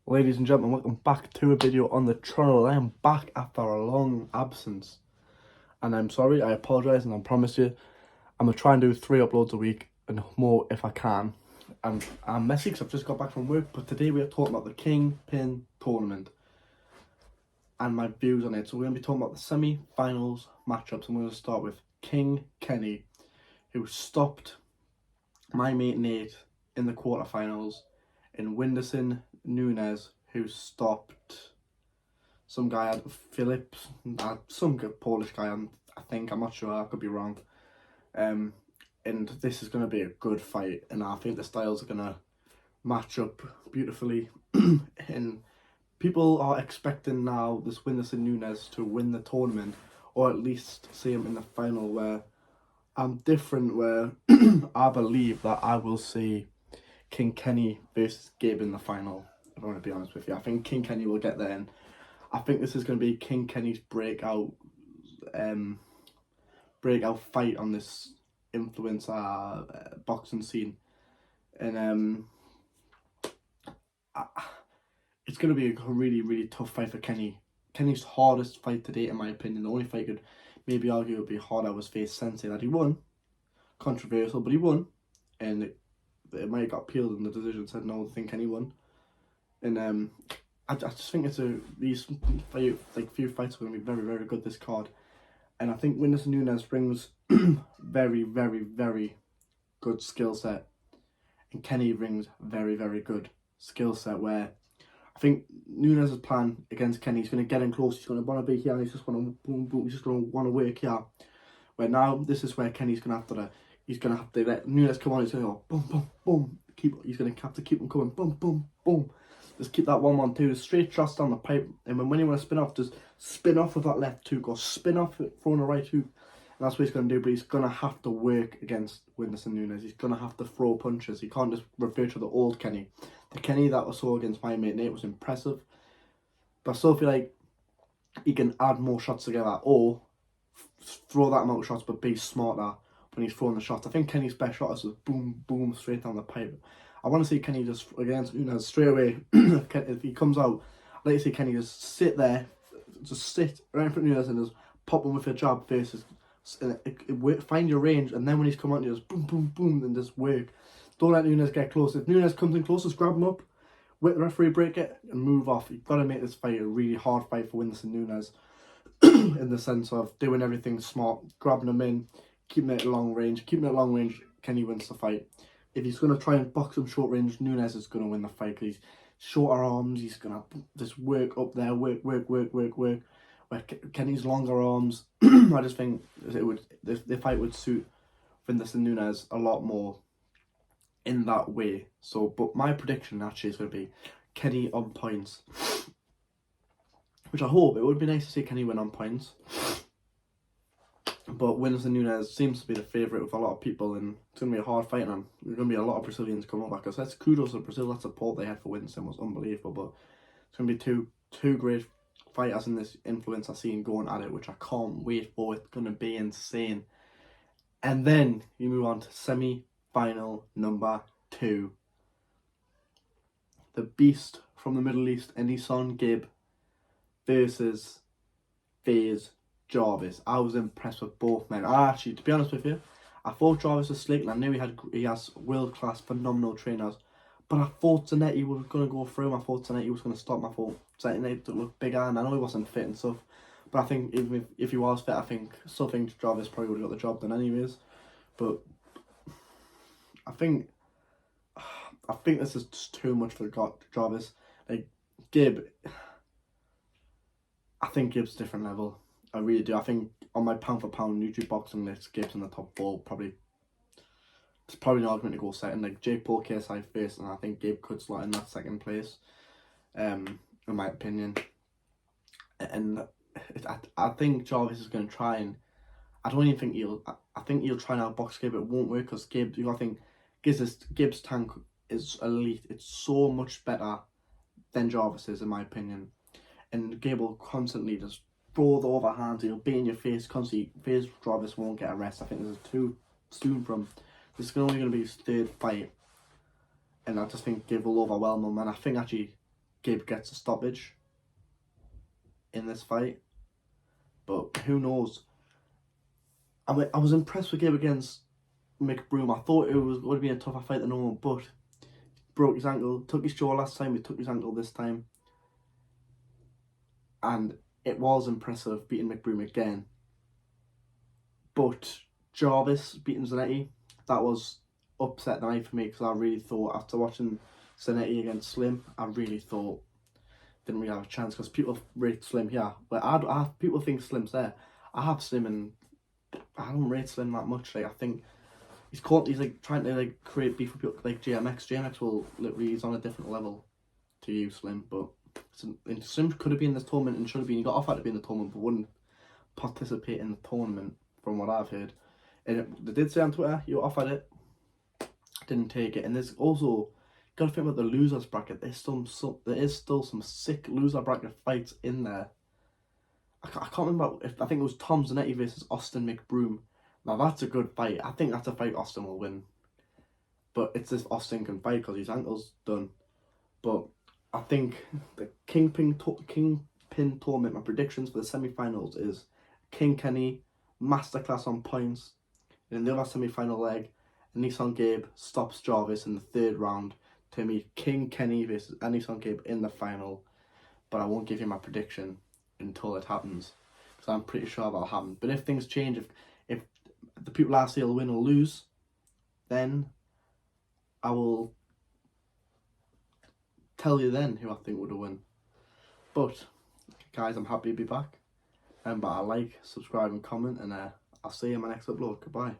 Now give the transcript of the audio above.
Ladies and gentlemen, welcome back to a video on the channel. I am back after a long absence. And I'm sorry, I apologise, and I promise you, I'm going to try and do 3 uploads a week and more if I can. And I'm messy because I've just got back from work, but today we are talking about the Kingpyn tournament and my views on it. So we're going to be talking about the semi-finals matchups. I'm going to start with King Kenny, who stopped my mate Nate in the quarterfinals, and Whindersson Nunes, who stopped some guy, Phillips, some good Polish guy, I think, I'm not sure, I could be wrong. And this is going to be a good fight, and I think the styles are going to match up beautifully. And people are expecting now this Whindersson Nunes to win the tournament, or at least see him in the final, where I'm different, where I believe that I will see King Kenny versus Gabe in the final, if I want to be honest with you. I think King Kenny will get there, and I think this is going to be King Kenny's breakout fight on this influencer boxing scene. And it's going to be a really, really tough fight for Kenny. Kenny's hardest fight to date, in my opinion. The only fight could maybe argue would be harder was face Sensei, that he won. Controversial, but he won. And it might have got appealed, and the decision said no, I think Kenny won. And I just think these few fights are going to be very, very good this card. And I think Whindersson Nunes brings very, very, very good skill set, and Kenny brings very, very good skill set, where I think Nunes' plan against Kenny is going to get him close. He's going to want to be here, and he's just going to boom, boom. He's just going to want to work here. Where now this is where Kenny's going to have to let Nunes come on. He's going to go boom, boom, boom. He's going to have to keep him coming, boom, boom, boom. Just keep that 1-1-2, straight shots down the pipe. And when you want to spin off, just spin off with that left hook, or spin off it, throwing a right hook. And that's what he's going to do. But he's going to have to work against Whindersson Nunes. He's going to have to throw punches. He can't just refer to the old Kenny. The Kenny that I saw against my mate Nate was impressive. But I still feel like he can add more shots together, or throw that amount of shots but be smarter when he's throwing the shots. I think Kenny's best shot is just boom, boom, straight down the pipe. I want to see Kenny just, against Nunes, straight away. If he comes out, I'd like to see Kenny just sit there, just sit right in front of Nunes and just pop him with a jab faces. Find your range, and then when he's come out, you just boom, boom, boom, and just work. Don't let Nunes get close. If Nunes comes in close, just grab him up, wait the referee break it, and move off. You've got to make this fight a really hard fight for Whindersson Nunes, in the sense of doing everything smart, grabbing him in, keeping it at long range. Keeping it at long range, Kenny wins the fight. If he's going to try and box him short range, Nunes is going to win the fight, because he's shorter arms. He's going to just work up there, work. Where Kenny's longer arms, I just think the fight would suit Whindersson Nunes a lot more in that way. So, but my prediction actually is going to be Kenny on points, which I hope. It would be nice to see Kenny win on points. But Whindersson Nunes seems to be the favourite with a lot of people, and it's going to be a hard fight, and there's going to be a lot of Brazilians coming back. Because that's kudos to Brazil. That support they had for Whindersson was unbelievable. But it's going to be two great fighters in this influencer scene going at it, which I can't wait for. It's going to be insane. And then you move on to semi-final number 2. The beast from the Middle East, Enisan Gibb, versus FaZe Jarvis. I was impressed with both men. Actually, to be honest with you, I thought Jarvis was slick, and I knew he has world-class, phenomenal trainers. But I thought Zanetti was going to go through him. I thought Zanetti was going to stop him. I thought Zanetti looked bigger, and I know he wasn't fit and stuff. But I think even if he was fit, I still think Jarvis probably would have got the job done anyways. But I think this is just too much for Jarvis. Like, Gibb, I think Gibb's a different level. I really do. I think on my pound for pound YouTube boxing list, Gibb's in the top 4. It's probably an argument to go second. Like Jake Paul, KSI first, and I think Gibb could slot in that second place, in my opinion. And I think Jarvis is going to try, and I don't even think I think he'll try and outbox Gibb. It won't work, because Gibb, I think Gibb's tank is elite. It's so much better than Jarvis's, in my opinion. And Gibb will constantly just throw the overhand. He'll be in your face constantly. FaZe Jarvis won't get a rest. I think this is too soon from. This is only going to be his 3rd fight, and I just think Gibb will overwhelm him. And I think actually Gabe gets a stoppage in this fight. But who knows? I was impressed with Gabe against McBroom. I thought it was going to be a tougher fight than normal, but broke his ankle, took his jaw last time, he took his ankle this time. And it was impressive beating McBroom again. But Jarvis beating Zanetti, that was upset night for me, because I really thought, after watching Zanetti against Slim, I really thought didn't really have a chance, because people rate Slim here. But people think Slim's there. I have Slim, and I don't rate Slim that much. Like, I think he's like trying to like create beef with people like JMX. JMX will literally, he's on a different level to you, Slim. But Slim could have been in this tournament and should have been. He got offered to be in the tournament, but wouldn't participate in the tournament, from what I've heard. And they did say on Twitter, you offered it, didn't take it. And there's also, got to think about the losers bracket. There is still some sick loser bracket fights in there. I can't remember I think it was Tom Zanetti versus Austin McBroom. Now that's a good fight. I think that's a fight Austin will win. But it's this Austin can fight because his ankle's done. But I think the Kingpyn tournament, my predictions for the semi-finals is King Kenny, masterclass on points. And in the other semi-final leg, Nissan Gabe stops Jarvis in the third round to meet King Kenny versus Nissan Gabe in the final. But I won't give you my prediction until it happens, because I'm pretty sure that'll happen. But if things change, if the people I say will win or lose, then I will tell you then who I think would win. But guys, I'm happy to be back. But I like, subscribe and comment, and I'll see you in my next upload. Goodbye.